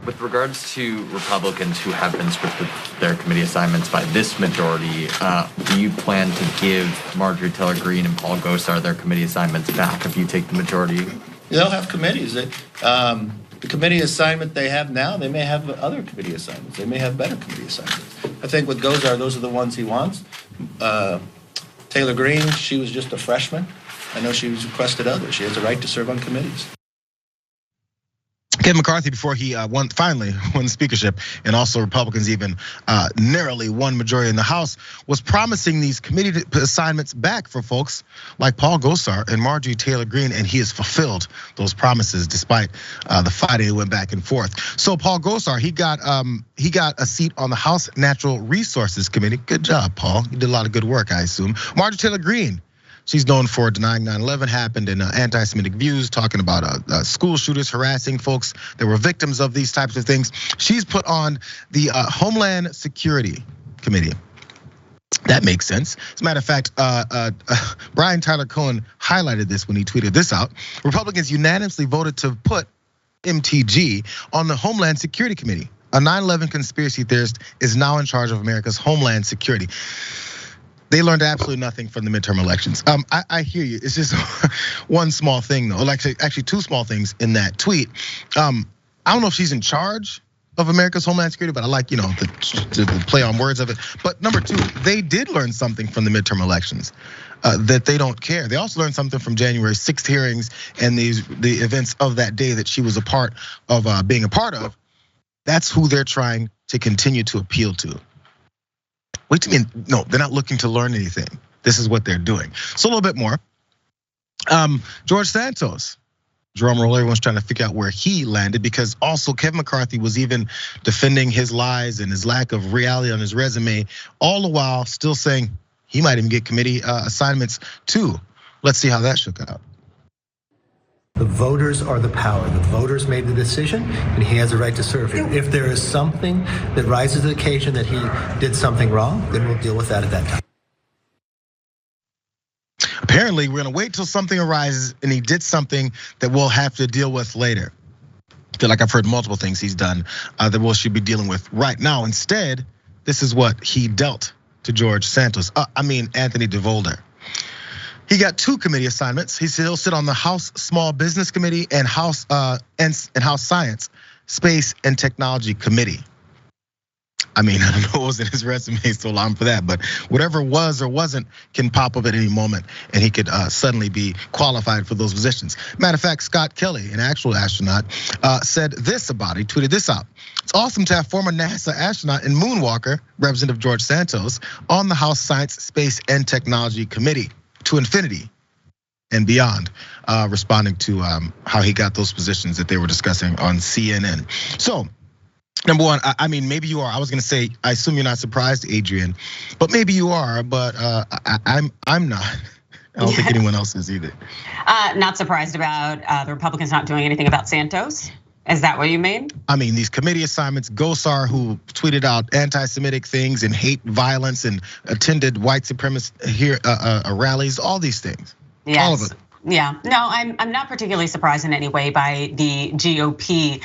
With regards to Republicans who have been stripped of their committee assignments by this majority, do you plan to give Marjorie Taylor Greene and Paul Gosar their committee assignments back if you take the majority? They'll have committees. The committee assignment they have now, they may have other committee assignments. They may have better committee assignments. I think with Gosar, those are the ones he wants. Taylor Greene, she was just a freshman. I know she was requested others. She has a right to serve on committees. Kevin McCarthy, before he finally won the speakership, and also Republicans even narrowly won majority in the House, was promising these committee assignments back for folks like Paul Gosar and Marjorie Taylor Greene, and he has fulfilled those promises despite the fighting that went back and forth. So Paul Gosar, he got a seat on the House Natural Resources Committee. Good job, Paul. You did a lot of good work, I assume. Marjorie Taylor Greene, she's known for denying 9/11 happened and anti-Semitic views, talking about school shooters harassing folks that were victims of these types of things. She's put on the Homeland Security Committee. That makes sense. As a matter of fact, Brian Tyler Cohen highlighted this when he tweeted this out. Republicans unanimously voted to put MTG on the Homeland Security Committee. A 9/11 conspiracy theorist is now in charge of America's Homeland Security. They learned absolutely nothing from the midterm elections. I hear you. It's just one small thing though. Actually, two small things in that tweet. I don't know if she's in charge of America's Homeland Security, but I like, the play on words of it. But number two, they did learn something from the midterm elections, that they don't care. They also learned something from January 6th hearings and the events of that day that she was a part of, being a part of. That's who they're trying to continue to appeal to. Wait to me, no, they're not looking to learn anything. This is what they're doing. So a little bit more. George Santos, drum roll, everyone's trying to figure out where he landed, because also Kevin McCarthy was even defending his lies and his lack of reality on his resume, all the while still saying he might even get committee assignments too. Let's see how that shook out. The voters are the power. The voters made the decision, and he has a right to serve. If there is something that rises to the occasion that he did something wrong, then we'll deal with that at that time. Apparently, we're gonna wait till something arises and he did something that we'll have to deal with later. I feel like I've heard multiple things he's done that we should be dealing with right now. Instead, this is what he dealt to George Santos. Anthony DeVolder. He got 2 committee assignments. He'll sit on the House Small Business Committee and House Science, Space and Technology Committee. I don't know what was in his resume so long for that, but whatever was or wasn't can pop up at any moment, and he could suddenly be qualified for those positions. Matter of fact, Scott Kelly, an actual astronaut, said this about it. He tweeted this out. It's awesome to have former NASA astronaut and moonwalker, Representative George Santos, on the House Science, Space and Technology Committee. To infinity and beyond, responding to how he got those positions that they were discussing on CNN. So, number one, maybe you are. I was gonna say, I assume you're not surprised, Adrian, but maybe you are. But I'm not. I don't think anyone else is either. Not surprised about the Republicans not doing anything about Santos. Is that what you mean? These committee assignments, Gosar, who tweeted out anti-Semitic things and hate violence and attended white supremacist rallies, all these things. Yes. All of it. Yeah, no, I'm not particularly surprised in any way by the GOP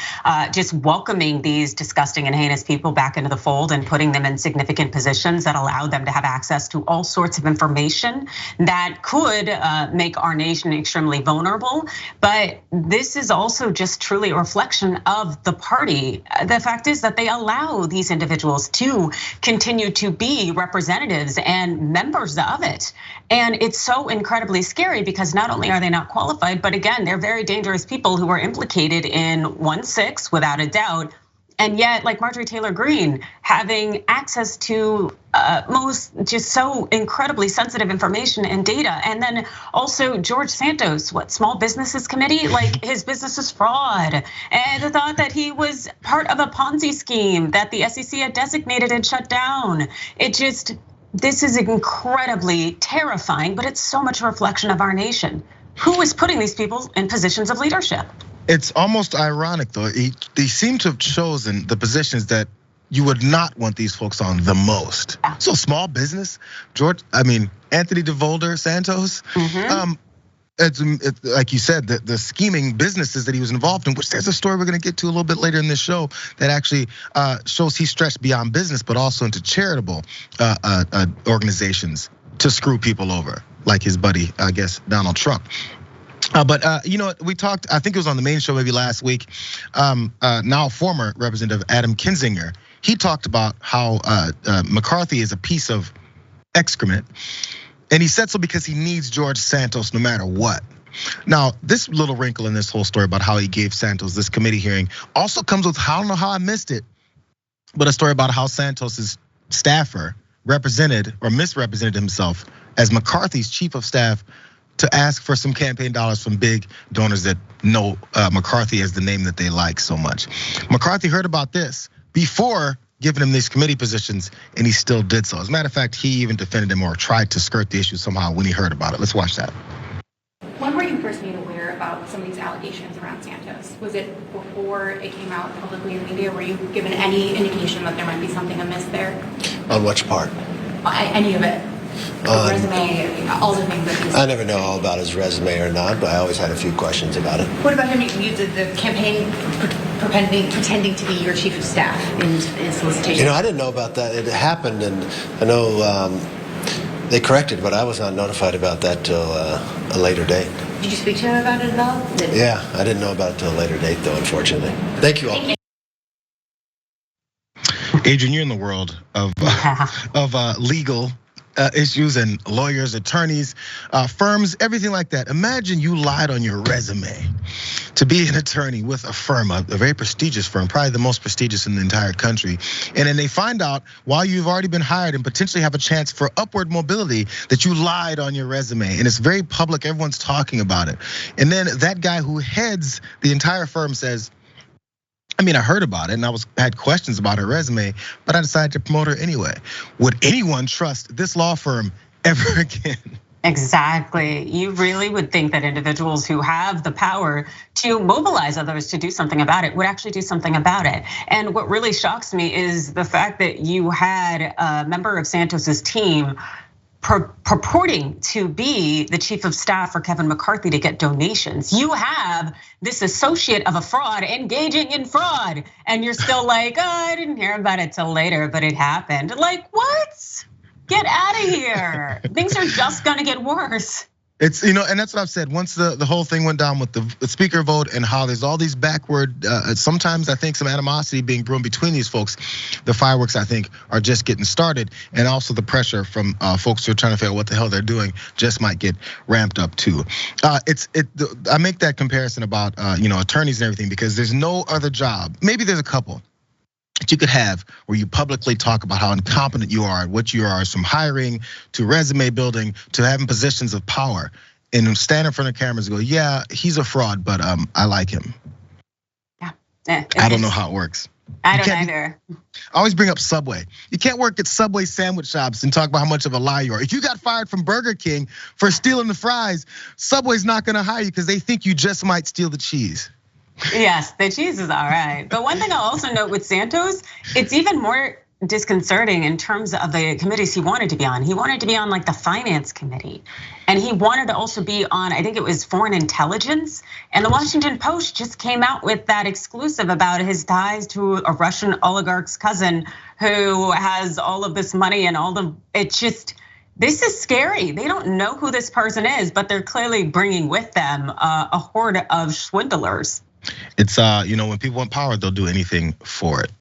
just welcoming these disgusting and heinous people back into the fold and putting them in significant positions that allow them to have access to all sorts of information that could make our nation extremely vulnerable. But this is also just truly a reflection of the party. The fact is that they allow these individuals to continue to be representatives and members of it. And it's so incredibly scary because not only are they not qualified, but again, they're very dangerous people who are implicated in 1/6 without a doubt. And yet, like Marjorie Taylor Greene, having access to most just so incredibly sensitive information and data. And then also George Santos, Small Businesses Committee, like his business is fraud. And the thought that he was part of a Ponzi scheme that the SEC had designated and shut down. This is incredibly terrifying, but it's so much a reflection of our nation. Who is putting these people in positions of leadership? It's almost ironic though. They seem to have chosen the positions that you would not want these folks on the most. So small business, Anthony DeVolder, Santos. it's like you said, the scheming businesses that he was involved in, which there's a story we're gonna get to a little bit later in this show that actually shows he stretched beyond business, but also into charitable organizations to screw people over, like his buddy, I guess, Donald Trump. But you know, we talked, I think it was on the main show maybe last week, now former Representative Adam Kinzinger, he talked about how McCarthy is a piece of excrement. And he said so because he needs George Santos no matter what. Now, this little wrinkle in this whole story about how he gave Santos this committee hearing also comes with, I don't know how I missed it, but a story about how Santos's staffer represented or misrepresented himself as McCarthy's chief of staff to ask for some campaign dollars from big donors that know McCarthy as the name that they like so much. McCarthy heard about this before giving him these committee positions, and he still did so. As a matter of fact, he even defended him or tried to skirt the issue somehow when he heard about it. Let's watch that. When were you first made aware about some of these allegations around Santos? Was it before it came out publicly in the media? Were you given any indication that there might be something amiss there? On which part? Any of it? Resume, all the things that he's... I never know all about his resume or not, but I always had a few questions about it. What about him using the campaign pretending to be your chief of staff in solicitation? You know, I didn't know about that. It happened, and I know they corrected, but I was not notified about that till a later date. Did you speak to him about it at all? Yeah, I didn't know about it till a later date, though, unfortunately. Thank you all. Adrian, you're in the world of legal issues and lawyers, attorneys, firms, everything like that. Imagine you lied on your resume to be an attorney with a firm, a very prestigious firm, probably the most prestigious in the entire country. And then they find out while you've already been hired and potentially have a chance for upward mobility that you lied on your resume. And it's very public, everyone's talking about it. And then that guy who heads the entire firm says, I mean, I heard about it and I had questions about her resume, but I decided to promote her anyway. Would anyone trust this law firm ever again? Exactly. You really would think that individuals who have the power to mobilize others to do something about it would actually do something about it. And what really shocks me is the fact that you had a member of Santos's team purporting to be the chief of staff for Kevin McCarthy to get donations. You have this associate of a fraud engaging in fraud, and you're still like, oh, I didn't hear about it till later, but it happened. Like, what? Get out of here. Things are just gonna get worse. It's, you know, and that's what I've said. Once the whole thing went down with the speaker vote and how there's all these backward, sometimes I think some animosity being brewing between these folks. The fireworks, I think, are just getting started, and also the pressure from folks who are trying to figure out what the hell they're doing just might get ramped up too. I make that comparison about attorneys and everything because there's no other job. Maybe there's a couple that you could have where you publicly talk about how incompetent you are, what you are, from hiring to resume building to having positions of power, and stand in front of cameras and go, yeah, he's a fraud, but I like him. Yeah, I don't know how it works. I don't either. I always bring up Subway. You can't work at Subway sandwich shops and talk about how much of a liar you are. If you got fired from Burger King for stealing the fries, Subway's not gonna hire you because they think you just might steal the cheese. Yes, the cheese is all right. But one thing I'll also note with Santos, it's even more disconcerting in terms of the committees he wanted to be on. He wanted to be on like the finance committee, and he wanted to also be on, I think it was foreign intelligence. And the Washington Post just came out with that exclusive about his ties to a Russian oligarch's cousin who has all of this money and this is scary. They don't know who this person is, but they're clearly bringing with them a horde of swindlers. It's when people want power, they'll do anything for it.